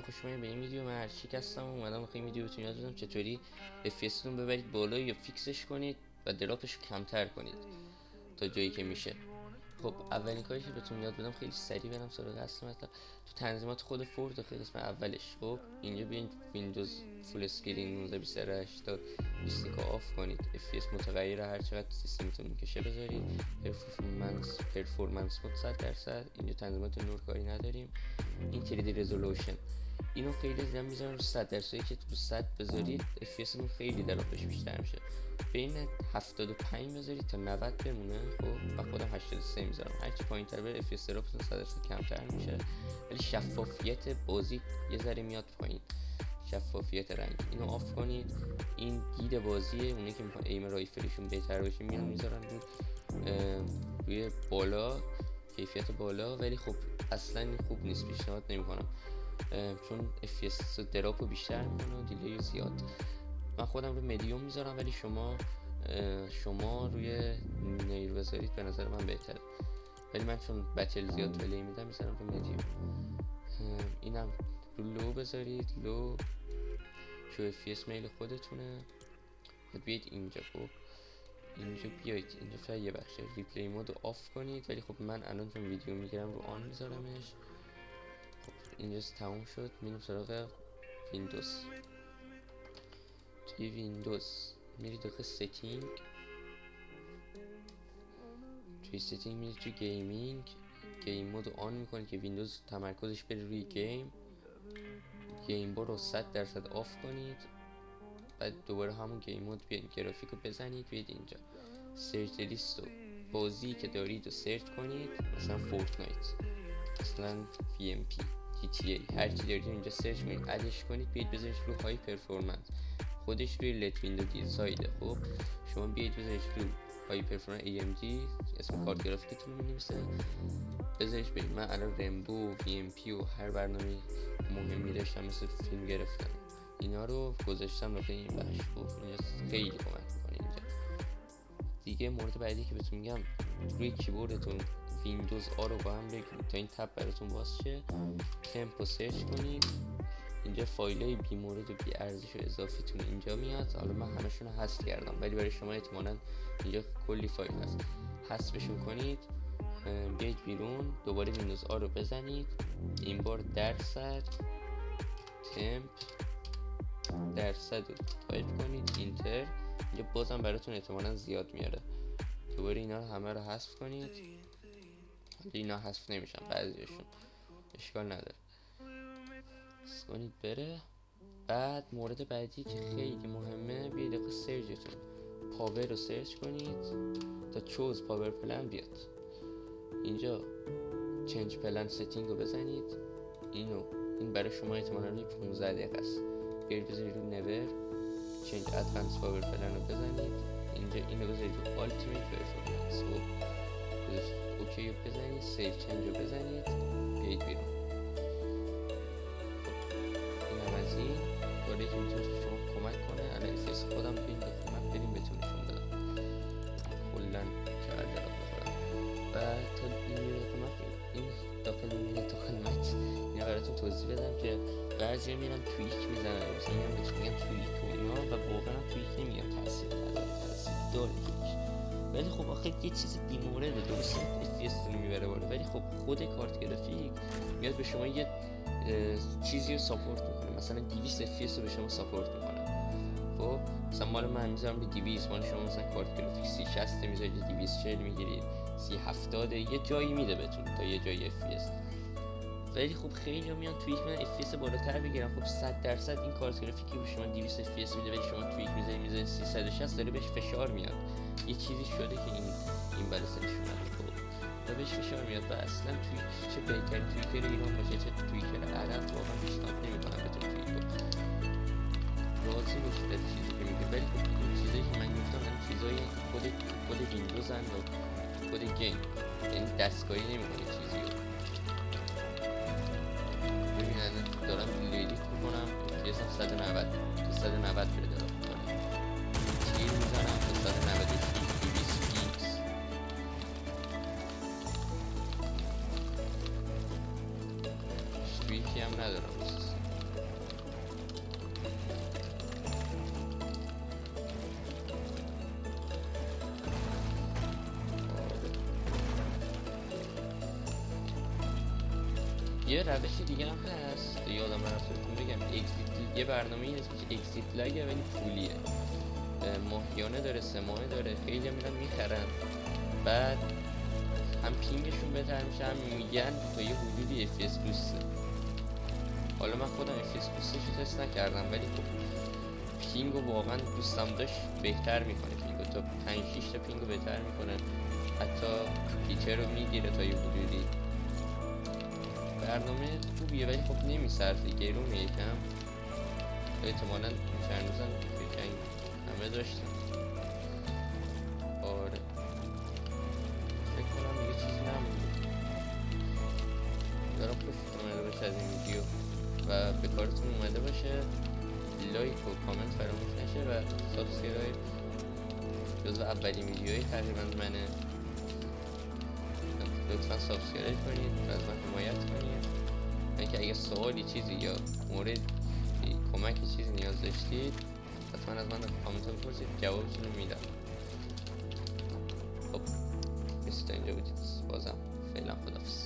خوش اومدید به این ویدیو. من هرچیک هستم و اومدم خیلی ویدیوتون یاد بدم چطوری FPS تون ببرید بالا یا فیکسش کنید و دراپش رو کمتر کنید تا جایی که میشه. خب اولین کاری که بهتون یاد بدم خیلی سریع برم سراغ اصل مطلب. تو تنظیمات خود فورد خیلی قسمت اولش، خب اینجا بیاین ویندوز فول اسکرین 1920 20 آف کنید. FPS متغیر هر چقدر سیستمتون میکشه بذارید. پرفورمنس مود 100%. اینجا تنظیمات نور کاری نداریم. این 3D رزولوشن اینو خیلی دیدم میذارم رو 100%. که رو 100 بذارید FPS اون خیلی دراپش بیشتر میشه. بین 75 بذارید تا 90 بمونه. خب من خودم 83 میذارم. هرچی پایین تر بره FPS دراپتون 100% کمتر میشه، ولی شفافیت بازی یه ذره میاد پایین. شفافیت رنگ اینو آف کنید. این دید بازیه، اونایی که میخوان ایم رایفلشون بهتر باشه میان میذارن روی بالا، کیفیت بالا، ولی خب اصلا این خوب نیست، پیشنهاد نمیکنم چون FPS دراپ رو بیشتر میکنه و دیلی زیاد. من خودم رو مدیوم میذارم، ولی شما روی نیر بذارید به نظر من بهتره، ولی من چون بچل زیاد پلی میدم میذارم رو مدیوم. اینم رو لو بذارید، لو شو FPS میل خودتونه. بیاید اینجا، خب اینجا بیاید اینجا فقط یه بخشه ریپلی مود رو آف کنید، ولی خب من الان چون ویدیو میگیرم رو آن میذارمش. خب اینجا تموم شد. میریم سراغ ویندوز. توی ویندوز میرید داخل ستینگ، توی ستینگ میرید توی گیمینگ، گیم مود رو آن میکنید که ویندوز تمرکزش بره روی گیم بار رو 100% آف کنید. بعد دوباره همون گیم مود بیاین گرافیک رو بزنید. بیاید اینجا سرچ لیست و بازی که دارید رو سرچ کنید، مثلا فورتنایت، مثلا VMP، GTA، هرچی دارید اینجا سرچ کنید، ادش کنید، بیاید بذارید رو های پرفورمنس. خودش روی لت ویندو دیزایده. خب شما بیاید بذارید رو های پرفورمنس AMD، اسم کارت گرافیکتون رو می‌نویسه، بذارید برید. من الان رمبو و VMP و هر برنامه مهمی داشتم مثل فیلم گرفتن، اینا رو گذاشتم داخل این بخش. خب اینجا خیلی کمک می‌کنه. اینجا دیگه مورد بعدی که بهتون میگم، روی کیبوردتون ویندوز آ رو با هم بگیرید تا این تب براتون باز شه. تمپ رو سرچ کنید. اینجا فایلای بی مورد و بی ارزش و اضافیتون اینجا میاد. حالا من همشون رو حذف کردم، ولی برای شما احتمالاً اینجا کلی فایل هست. حذفشون کنید، بیاید بیرون، دوباره ویندوز آ رو بزنید. این بار درصد تمپ درصد رو تایپ کنید، اینتر. اینجا بازم براتون احتمالاً زیاد میاره. دوباره اینا رو همه رو حذف کنید. اینا حذف نمیشن بعضیشون، اشکال نداره، کنید بره. بعد مورد بعدی که خیلی مهمه، بیاید داخل سرچتون پاور رو سرچ کنید تا چوز پاور پلن بیاد. اینجا چنج پلن ستینگ رو بزنید. این برای شما احتمالاً روی 15 دقیقه است. بیاید بزنید رو نور چنج ادوانس پاور پلن رو بزنید. اینجا اینو بزنید رو آلتیمیت پرفورمنس. خب اوکی رو بزنید، سیو چنج رو بزنید، بیاید بیرون. این کاری که میتونه شما کمک کنه. الان FPS خودم توی این دفعه بریم بهتون نشون بدم کلا چقدر درات بخورم. و تا این داخل متن اینا براتون توضیح بدم که بعضی میرن توییک میزنن، مثلا میرن بهتون میگن توییک و اینا، و واقعا توییک نمیگن، تاثیر داره توییک. ولی خب آخه یه چیز بیمورده، درسته FPS رو میبره بالا، ولی خب خود کارت گرافیک میاد به شما یه چیزی رو ساپورت میکنه. مثلا 200 FPS رو به شما ساپورت میکنه. خب مثلا مال من میذارم به 200، مال شما مثلا کارت گرافیک 3060 میذارید 240 میگیرید، 3070 یه جایی میده بهتون تا یه جایی FPS. ولی خب خیلی میان توییک میدن FPS بالاتر بگیرن. خب 100% این کارت گرافیکی به شما 200 FPS میده، ولی شما توییک میذارید 360، داره بهش فشار میاد. یه چیزی شده که این بالانس نشون و بهش فشار میاد. و اصلا توییک چه بهترین توییکر ایران باشه چه توییکر عرب، واقعا پیشنهاد نمیکنم بهتون توییک رو. راضی باشید از چیزی که میگه، ولی خب این چیزایی که من گفتم این چیزایی خود ویندوز هن و خود گیم، یعنی دستکاری نمیکنه چیزی رو. ببینن دارم لیدیت میکنم FPS هم 190 بره دارم میکنم، تیر میزنم تا 190 توییکی هم ندارم. یه روش دیگه هم هست یادم رفت بهتون بگم، اکزیت، یه برنامه این اسمش اکزیت لگه ولی پولیه، ماهیانه داره، 3 ماهه داره، خیلی میرن میخرن، بعد هم پینگشون بهتر میشه، هم میگن تا یه حدودی FPS بوسته. حالا من خودم FPS بوستش رو تست نکردم ولی خب پینگو واقعا دوستم داشت، بهتر میکنه پینگو، تا 5-6 تا پینگو بهتر میکنه، حتی پیچر رو میگیره تا یه حدودی. برنامه خوبیه ولی خب نمیصرفه، گرونه یکم، احتمالا چند روزم فکر همه داشتم. آره فکر کنم دیگه چیزی نمونده. دارم خوشتون اومده باشه از این ویدیو و به کارتون اومده باشه، لایک و کامنت فراموش نشه و سابسکرایب، جزو اولین ویدیوهای تقریبا منه، لطفا سابسکرایب کنید و از من حمایت کنید. اینکه اگه سوالی چیزی یا مورد کمک چیزی نیاز داشتید حتما از من کامنت بپرسید، جوابتون رو میدم. خب تا اینجا بودید، بازم فعلا خداحافظ.